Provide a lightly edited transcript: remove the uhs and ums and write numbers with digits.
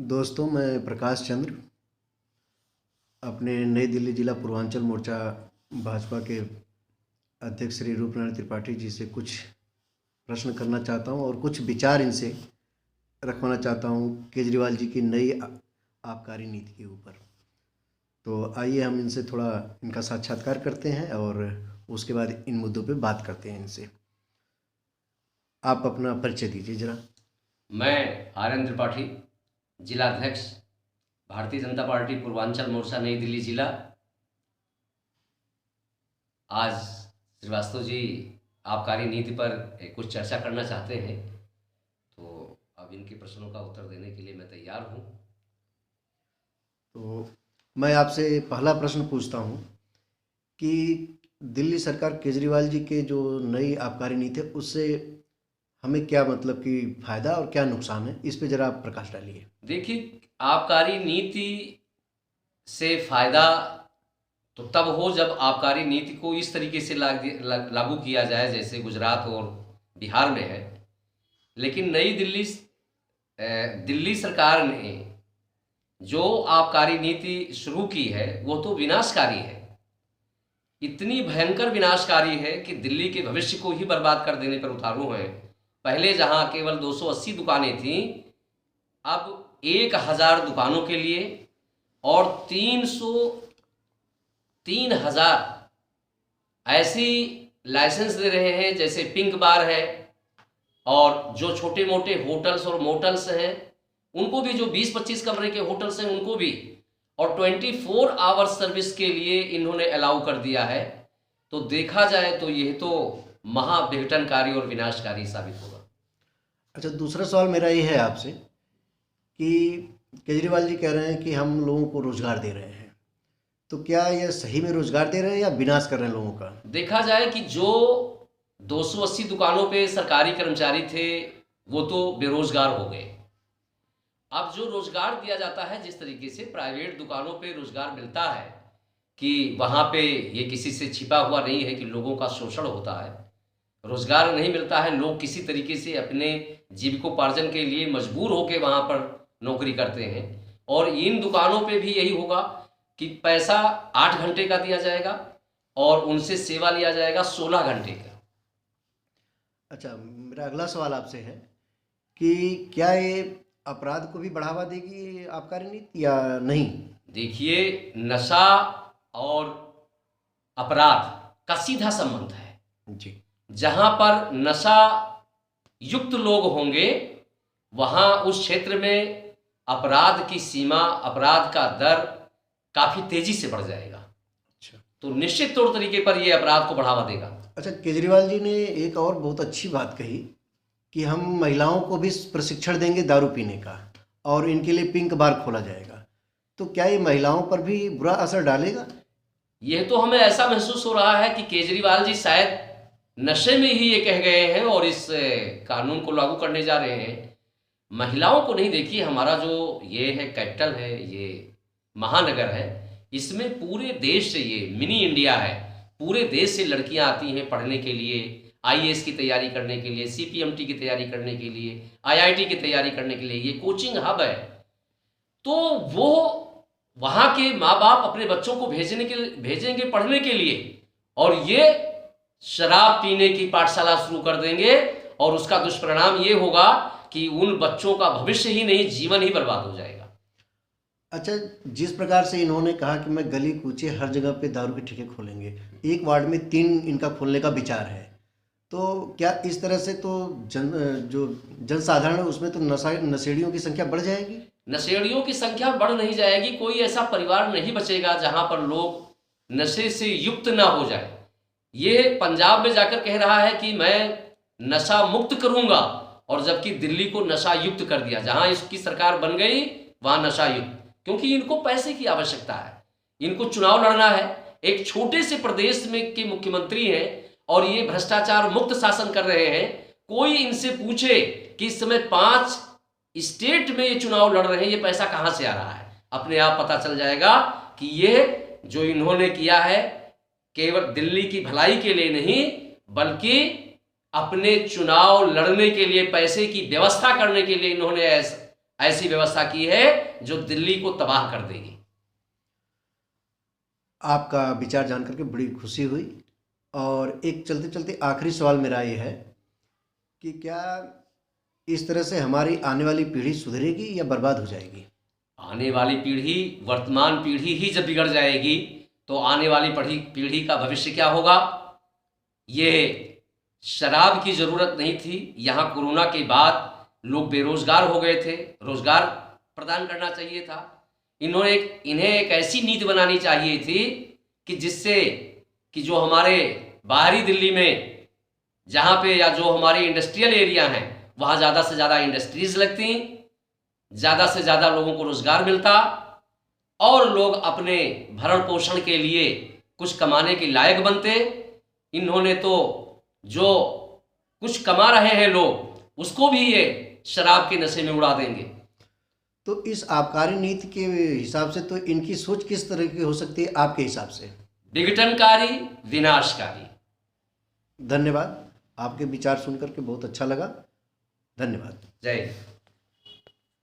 दोस्तों, मैं प्रकाश चंद्र अपने नई दिल्ली जिला पूर्वांचल मोर्चा भाजपा के अध्यक्ष श्री रूपनारायण त्रिपाठी जी से कुछ प्रश्न करना चाहता हूं और कुछ विचार इनसे रखवाना चाहता हूं केजरीवाल जी की नई आबकारी नीति के ऊपर। तो आइए हम इनसे थोड़ा इनका साक्षात्कार करते हैं और उसके बाद इन मुद्दों पे बात करते हैं इनसे। आप अपना परिचय दीजिए जरा। मैं आर्यन त्रिपाठी, जिलाध्यक्ष, भारतीय जनता पार्टी पूर्वांचल मोर्चा नई दिल्ली जिला। आज श्रीवास्तव जी आबकारी नीति पर कुछ चर्चा करना चाहते हैं, तो अब इनके प्रश्नों का उत्तर देने के लिए मैं तैयार हूँ। तो मैं आपसे पहला प्रश्न पूछता हूँ कि दिल्ली सरकार केजरीवाल जी के जो नई आबकारी नीति है उससे हमें क्या मतलब कि फ़ायदा और क्या नुकसान है, इस पे ज़रा आप प्रकाश डालिए। देखिए, आबकारी नीति से फायदा तो तब हो जब आबकारी नीति को इस तरीके से लागू किया जाए जैसे गुजरात और बिहार में है। लेकिन नई दिल्ली सरकार ने जो आबकारी नीति शुरू की है वो तो विनाशकारी है। इतनी भयंकर विनाशकारी है कि दिल्ली के भविष्य को ही बर्बाद कर देने पर उतारू हैं। पहले जहां केवल 280 दुकानें थीं, अब 1000 दुकानों के लिए और 3000 ऐसी लाइसेंस दे रहे हैं जैसे पिंक बार है, और जो छोटे मोटे होटल्स और मोटल्स हैं उनको भी, जो 20-25 कमरे के होटल्स हैं उनको भी, और 24 आवर सर्विस के लिए इन्होंने अलाउ कर दिया है। तो देखा जाए तो यह तो महाविघटनकारी और विनाशकारी साबित होगा। अच्छा, दूसरा सवाल मेरा ये है आपसे कि केजरीवाल जी कह रहे हैं कि हम लोगों को रोजगार दे रहे हैं, तो क्या यह सही में रोजगार दे रहे हैं या विनाश कर रहे हैं लोगों का? देखा जाए कि जो 280 दुकानों पे सरकारी कर्मचारी थे वो तो बेरोजगार हो गए। अब जो रोजगार दिया जाता है, जिस तरीके से प्राइवेट दुकानों पे रोजगार मिलता है कि वहाँ पे ये किसी से छिपा हुआ नहीं है कि लोगों का शोषण होता है, रोजगार नहीं मिलता है, लोग किसी तरीके से अपने जीविकोपार्जन के लिए मजबूर होकर वहाँ पर नौकरी करते हैं। और इन दुकानों पे भी यही होगा कि पैसा 8 घंटे का दिया जाएगा और उनसे सेवा लिया जाएगा 16 घंटे का। अच्छा, मेरा अगला सवाल आपसे है कि क्या ये अपराध को भी बढ़ावा देगी आबकारी नीति या नहीं? देखिए, नशा और अपराध का सीधा संबंध है जी। जहां पर नशा युक्त लोग होंगे वहां उस क्षेत्र में अपराध की सीमा, अपराध का दर काफी तेजी से बढ़ जाएगा। अच्छा, तो निश्चित तौर तरीके पर यह अपराध को बढ़ावा देगा। अच्छा, केजरीवाल जी ने एक और बहुत अच्छी बात कही कि हम महिलाओं को भी प्रशिक्षण देंगे दारू पीने का और इनके लिए पिंक बार खोला जाएगा। तो क्या ये महिलाओं पर भी बुरा असर डालेगा? यह तो हमें ऐसा महसूस हो रहा है कि केजरीवाल जी शायद नशे में ही ये कह गए हैं और इस कानून को लागू करने जा रहे हैं। महिलाओं को नहीं, देखिए हमारा जो ये है कैपिटल है, ये महानगर है, इसमें पूरे देश से, ये मिनी इंडिया है, पूरे देश से लड़कियां आती हैं पढ़ने के लिए, आईएएस की तैयारी करने के लिए, सीपीएमटी की तैयारी करने के लिए, आईआईटी की तैयारी करने के लिए। ये कोचिंग हब है। तो वो वहाँ के माँ बाप अपने बच्चों को भेजेंगे पढ़ने के लिए, और ये शराब पीने की पाठशाला शुरू कर देंगे, और उसका दुष्परिणाम ये होगा कि उन बच्चों का भविष्य ही नहीं, जीवन ही बर्बाद हो जाएगा। अच्छा, जिस प्रकार से इन्होंने कहा कि मैं गली कूचे हर जगह पे दारू के ठेके खोलेंगे, एक वार्ड में 3 इनका खोलने का विचार है, तो क्या इस तरह से तो जो जनसाधारण है उसमें तो नशेड़ियों की संख्या बढ़ जाएगी? नशेड़ियों की संख्या बढ़ नहीं जाएगी। कोई ऐसा परिवार नहीं बचेगा जहां पर लोग नशे से युक्त ना हो जाए। ये पंजाब में जाकर कह रहा है कि मैं नशा मुक्त करूंगा, और जबकि दिल्ली को नशा युक्त कर दिया। जहां इसकी सरकार बन गई वहां नशा युक्त, क्योंकि इनको पैसे की आवश्यकता है, इनको चुनाव लड़ना है। एक छोटे से प्रदेश में के मुख्यमंत्री हैं और ये भ्रष्टाचार मुक्त शासन कर रहे हैं। कोई इनसे पूछे कि इस समय 5 स्टेट में ये चुनाव लड़ रहे हैं, ये पैसा कहां से आ रहा है, अपने आप पता चल जाएगा कि ये जो इन्होंने किया है केवल दिल्ली की भलाई के लिए नहीं, बल्कि अपने चुनाव लड़ने के लिए, पैसे की व्यवस्था करने के लिए इन्होंने ऐसी व्यवस्था की है जो दिल्ली को तबाह कर देगी। आपका विचार जान करके बड़ी खुशी हुई। और एक चलते चलते आखिरी सवाल मेरा ये है कि क्या इस तरह से हमारी आने वाली पीढ़ी सुधरेगी या बर्बाद हो जाएगी? आने वाली पीढ़ी, वर्तमान पीढ़ी ही जब बिगड़ जाएगी तो आने वाली पीढ़ी का भविष्य क्या होगा? ये शराब की जरूरत नहीं थी। यहाँ कोरोना के बाद लोग बेरोजगार हो गए थे, रोजगार प्रदान करना चाहिए था। इन्हें एक ऐसी नीति बनानी चाहिए थी कि जिससे कि जो हमारे बाहरी दिल्ली में जहाँ पे या जो हमारे इंडस्ट्रियल एरिया हैं वहाँ ज़्यादा से ज़्यादा इंडस्ट्रीज लगती, ज़्यादा से ज़्यादा लोगों को रोजगार मिलता और लोग अपने भरण पोषण के लिए कुछ कमाने के लायक बनते। इन्होंने तो जो कुछ कमा रहे हैं लोग उसको भी ये शराब के नशे में उड़ा देंगे। तो इस आबकारी नीति के हिसाब से तो इनकी सोच किस तरह की हो सकती है आपके हिसाब से? विघटनकारी, विनाशकारी। धन्यवाद। आपके विचार सुन करके बहुत अच्छा लगा। धन्यवाद। जय हिंद।